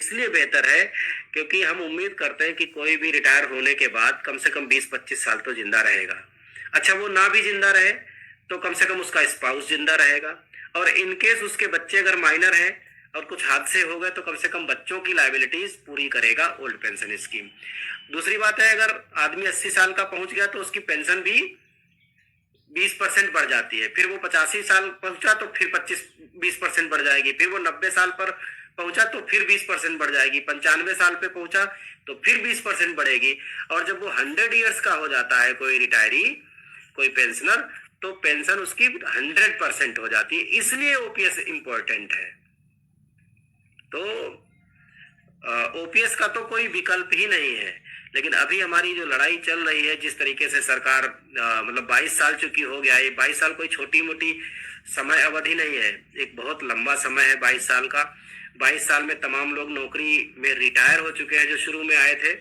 इसलिए बेहतर है क्योंकि हम उम्मीद करते हैं कि कोई भी रिटायर होने के बाद कम से कम 20-25 साल तो जिंदा रहेगा। अच्छा, वो ना भी जिंदा रहे तो कम से कम उसका स्पाउस जिंदा रहेगा, और इन केस उसके बच्चे अगर माइनर हैं और कुछ हादसे हो गए तो कम से कम बच्चों की लायबिलिटीज पूरी करेगा ओल्ड पेंशन स्कीम। दूसरी बात है, अगर आदमी 80 साल का पहुंच गया तो उसकी पेंशन भी 20% बढ़ जाती है। फिर वो 85 साल पहुंचा तो फिर 25-20% बढ़ जाएगी। फिर वो 90 साल पर पहुंचा तो फिर 20% बढ़ जाएगी। 95 साल पे पहुंचा तो फिर 20% बढ़ेगी। और जब वो 100 ईयर्स का हो जाता है कोई रिटायरी, कोई पेंशनर, तो पेंशन उसकी 100% हो जाती है। इसलिए ओपीएस इंपॉर्टेंट है। तो ओपीएस का तो कोई विकल्प ही नहीं है। लेकिन अभी हमारी जो लड़ाई चल रही है, जिस तरीके से सरकार मतलब 22 साल चुकी हो गया, ये 22 साल कोई छोटी मोटी समय अवधि नहीं है, एक बहुत लंबा समय है 22 साल का। 22 साल में तमाम लोग नौकरी में रिटायर हो चुके हैं जो शुरू में आए थे,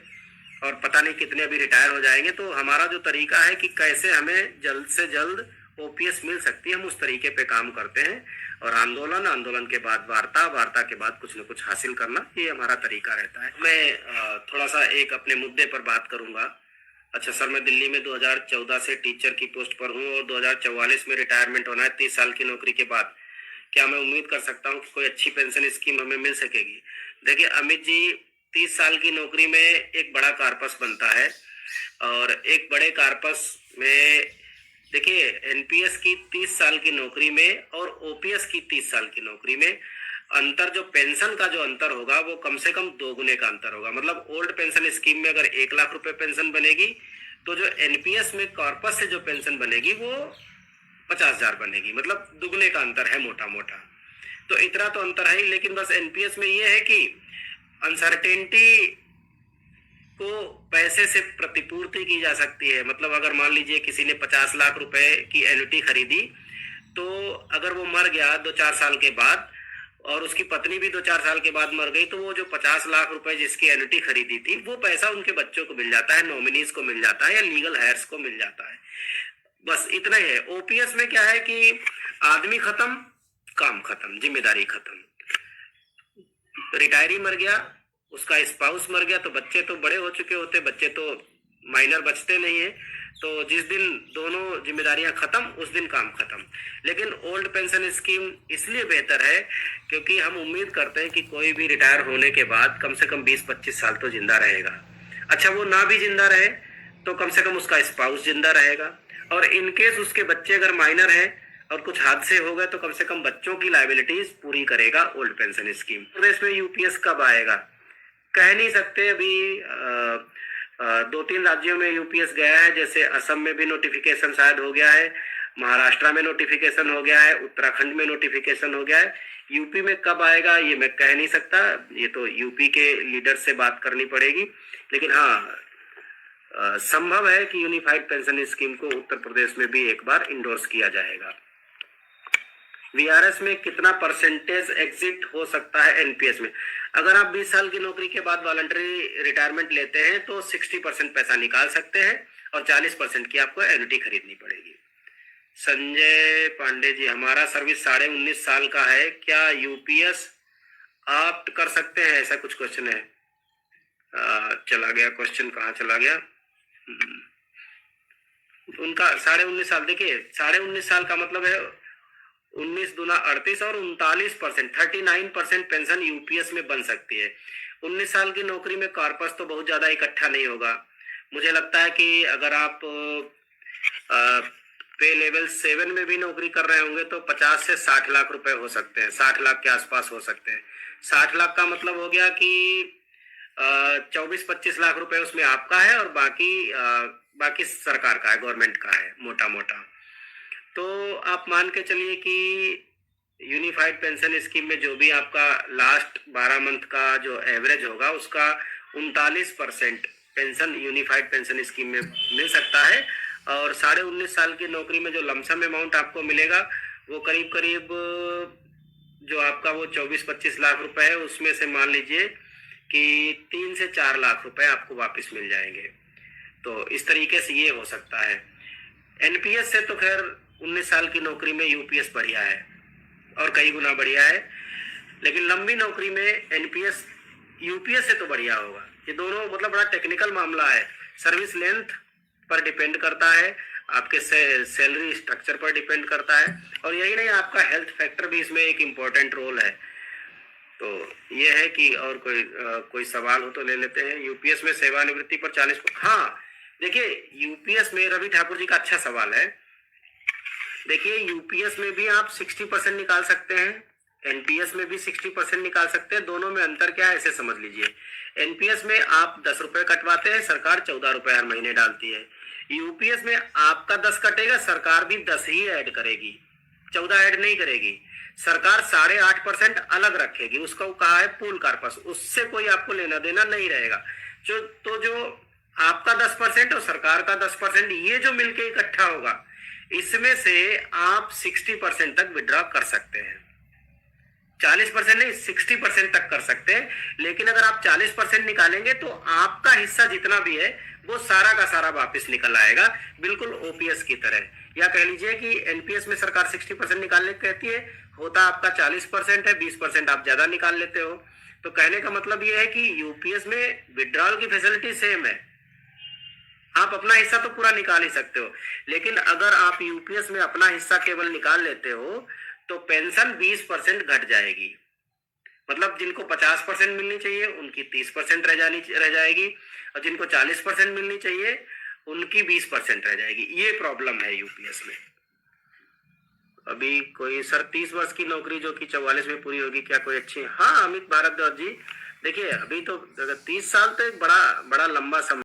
और पता नहीं कितने अभी रिटायर हो जाएंगे। तो हमारा जो तरीका है कि कैसे हमें जल्द से जल्द ओपीएस मिल सकती है, हम उस तरीके पे काम करते हैं। और आंदोलन, आंदोलन के बाद वार्ता, वार्ता के बाद कुछ न कुछ हासिल करना, ये हमारा तरीका रहता है। मैं थोड़ा सा एक अपने मुद्दे पर बात करूंगा। अच्छा सर, मैं दिल्ली में 2014 से टीचर की पोस्ट पर हूँ और 2044 में रिटायरमेंट होना है 30 साल की नौकरी के बाद। क्या मैं उम्मीद कर सकता हूँ कि कोई अच्छी पेंशन स्कीम हमें मिल सकेगी? देखिए अमित जी, 30 साल की नौकरी में एक बड़ा कार्पस बनता है, और एक बड़े कार्पस में देखिए एनपीएस की 30 साल की नौकरी में और ओपीएस की 30 साल की नौकरी में अंतर, जो पेंशन का जो अंतर होगा वो कम से कम 2 गुने का अंतर होगा। मतलब ओल्ड पेंशन स्कीम में अगर 1 लाख रुपए पेंशन बनेगी, तो जो एनपीएस में कॉर्पस से जो पेंशन बनेगी वो 50,000 बनेगी। मतलब दुगने का अंतर है मोटा मोटा। तो इतना तो अंतर है ही, लेकिन बस एनपीएस में ये है कि अनसर्टेनिटी को पैसे से प्रतिपूर्ति की जा सकती है। मतलब अगर मान लीजिए किसी ने 50 लाख रुपए की एन्युटी खरीदी, तो अगर वो मर गया 2-4 साल के बाद, और उसकी पत्नी भी 2-4 साल के बाद मर गई, तो वो जो 50 लाख रुपए जिसकी एन्युटी खरीदी थी, वो पैसा उनके बच्चों को मिल जाता है, नॉमिनीज को मिल जाता है, या लीगल हायर्स को मिल जाता है। बस इतना ही है। ओपीएस में क्या है कि आदमी खत्म, काम खत्म, जिम्मेदारी खत्म। रिटायरी मर गया, उसका स्पाउस मर गया, तो बच्चे तो बड़े हो चुके होते, बच्चे तो माइनर बचते नहीं है। तो जिस दिन दोनों जिम्मेदारियां खत्म, उस दिन काम खत्म। लेकिन ओल्ड पेंशन स्कीम इसलिए बेहतर है क्योंकि हम उम्मीद करते हैं कि कोई भी रिटायर होने के बाद कम से कम 20-25 साल तो जिंदा रहेगा। अच्छा, वो ना भी जिंदा रहे तो कम से कम उसका स्पाउस जिंदा रहेगा, और इनकेस उसके बच्चे अगर माइनर हैं और कुछ हादसे हो गए तो कम से कम बच्चों की लायबिलिटीज पूरी करेगा ओल्ड पेंशन स्कीम। प्रदेश में यूपीएस कब आएगा कह नहीं सकते। अभी 2-3 राज्यों में यूपीएस गया है, जैसे असम में भी नोटिफिकेशन शायद हो गया है, महाराष्ट्र में नोटिफिकेशन हो गया है, उत्तराखंड में नोटिफिकेशन हो गया है। यूपी में कब आएगा ये मैं कह नहीं सकता, ये तो यूपी के लीडर से बात करनी पड़ेगी। लेकिन हाँ, संभव है कि यूनिफाइड पेंशन स्कीम को उत्तर प्रदेश में भी एक बार इंडोर्स किया जाएगा। वीआरएस में कितना परसेंटेज एग्जिट हो सकता है एनपीएस में? अगर आप 20 साल की नौकरी के बाद वॉलंटरी रिटायरमेंट लेते हैं तो 60% पैसा निकाल सकते हैं, और 40% की आपको एन्युटी खरीदनी पड़ेगी। संजय पांडे जी, हमारा सर्विस 19.5 साल का है, क्या यूपीएस ऑप्ट कर सकते हैं? ऐसा कुछ क्वेश्चन है। चला गया क्वेश्चन, कहाँ चला गया? उनका 19.5 साल, देखिए 19.5 साल का मतलब है 19 दूना 38, और 39%, 39% पेंशन यूपीएस में बन सकती है। 19 साल की नौकरी में कॉर्पस तो बहुत ज्यादा इकट्ठा नहीं होगा। मुझे लगता है कि अगर आप पे लेवल 7 में भी नौकरी कर रहे होंगे तो 50 से 60 लाख रुपए हो सकते हैं, 60 लाख के आसपास हो सकते हैं। 60 लाख का मतलब हो गया कि 24-25 लाख रुपए उसमें आपका है, और बाकी सरकार का है, गवर्नमेंट का है मोटा मोटा। तो आप मान के चलिए कि यूनिफाइड पेंशन स्कीम में जो भी आपका लास्ट 12 मंथ का जो एवरेज होगा, उसका 39% पेंशन यूनिफाइड पेंशन स्कीम में मिल सकता है। और 19.5 साल की नौकरी में जो लमसम अमाउंट आपको मिलेगा, वो करीब करीब जो आपका वो 24-25 लाख रुपए है, उसमें से मान लीजिए कि 3 से 4 लाख रुपए आपको वापस मिल जाएंगे। तो इस तरीके से ये हो सकता है। एनपीएस से तो खैर 19 साल की नौकरी में यूपीएस बढ़िया है, और कई गुना बढ़िया है। लेकिन लंबी नौकरी में एनपीएस यूपीएस से तो बढ़िया होगा। ये दोनों मतलब बड़ा टेक्निकल मामला है, सर्विस लेंथ पर डिपेंड करता है, आपके सैलरी स्ट्रक्चर पर डिपेंड करता है, और यही नहीं आपका हेल्थ फैक्टर भी इसमें एक इम्पोर्टेंट रोल है। तो ये है कि और कोई सवाल हो तो ले लेते हैं। यूपीएस में सेवानिवृत्ति पर 40, हाँ देखिए यूपीएस में रवि ठाकुर जी का अच्छा सवाल है। देखिए यूपीएस में भी आप 60% निकाल सकते हैं, एनपीएस में भी 60% निकाल सकते हैं। दोनों में अंतर क्या है ऐसे समझ लीजिए। एनपीएस में आप 10 रुपए कटवाते हैं, सरकार 14 रुपए हर महीने डालती है। यूपीएस में आपका 10 कटेगा, सरकार भी 10 ही ऐड करेगी, 14 ऐड नहीं करेगी। सरकार 8.5% अलग रखेगी, उसका कहा है पूल कार्पस, उससे कोई आपको लेना देना नहीं रहेगा। जो आपका 10% और सरकार का 10%, ये जो मिलके इकट्ठा होगा, इसमें से आप 60% तक विड्रॉ कर सकते हैं। 40% नहीं, 60% तक कर सकते हैं। लेकिन अगर आप 40% निकालेंगे तो आपका हिस्सा जितना भी है वो सारा का सारा वापस निकल आएगा, बिल्कुल ओपीएस की तरह। या कह लीजिए कि एनपीएस में सरकार 60% निकालने कहती है, होता आपका 40% है, 20% आप ज्यादा निकाल लेते हो। तो कहने का मतलब ये है कि यूपीएस में विड्रॉल की फैसिलिटी सेम है, आप अपना हिस्सा तो पूरा निकाल ही सकते हो। लेकिन अगर आप यूपीएस में अपना हिस्सा केवल निकाल लेते हो तो पेंशन 20% घट जाएगी। मतलब जिनको 50% मिलनी चाहिए उनकी 30% रह जाएगी, और जिनको 40% मिलनी चाहिए उनकी 20% रह जाएगी। ये प्रॉब्लम है यूपीएस में। अभी कोई सर 30 वर्ष की नौकरी जो कि 44 में पूरी होगी, क्या कोई अच्छी? हाँ अमित भारद्वाज जी, देखिए अभी तो 30 साल तो एक बड़ा लंबा समय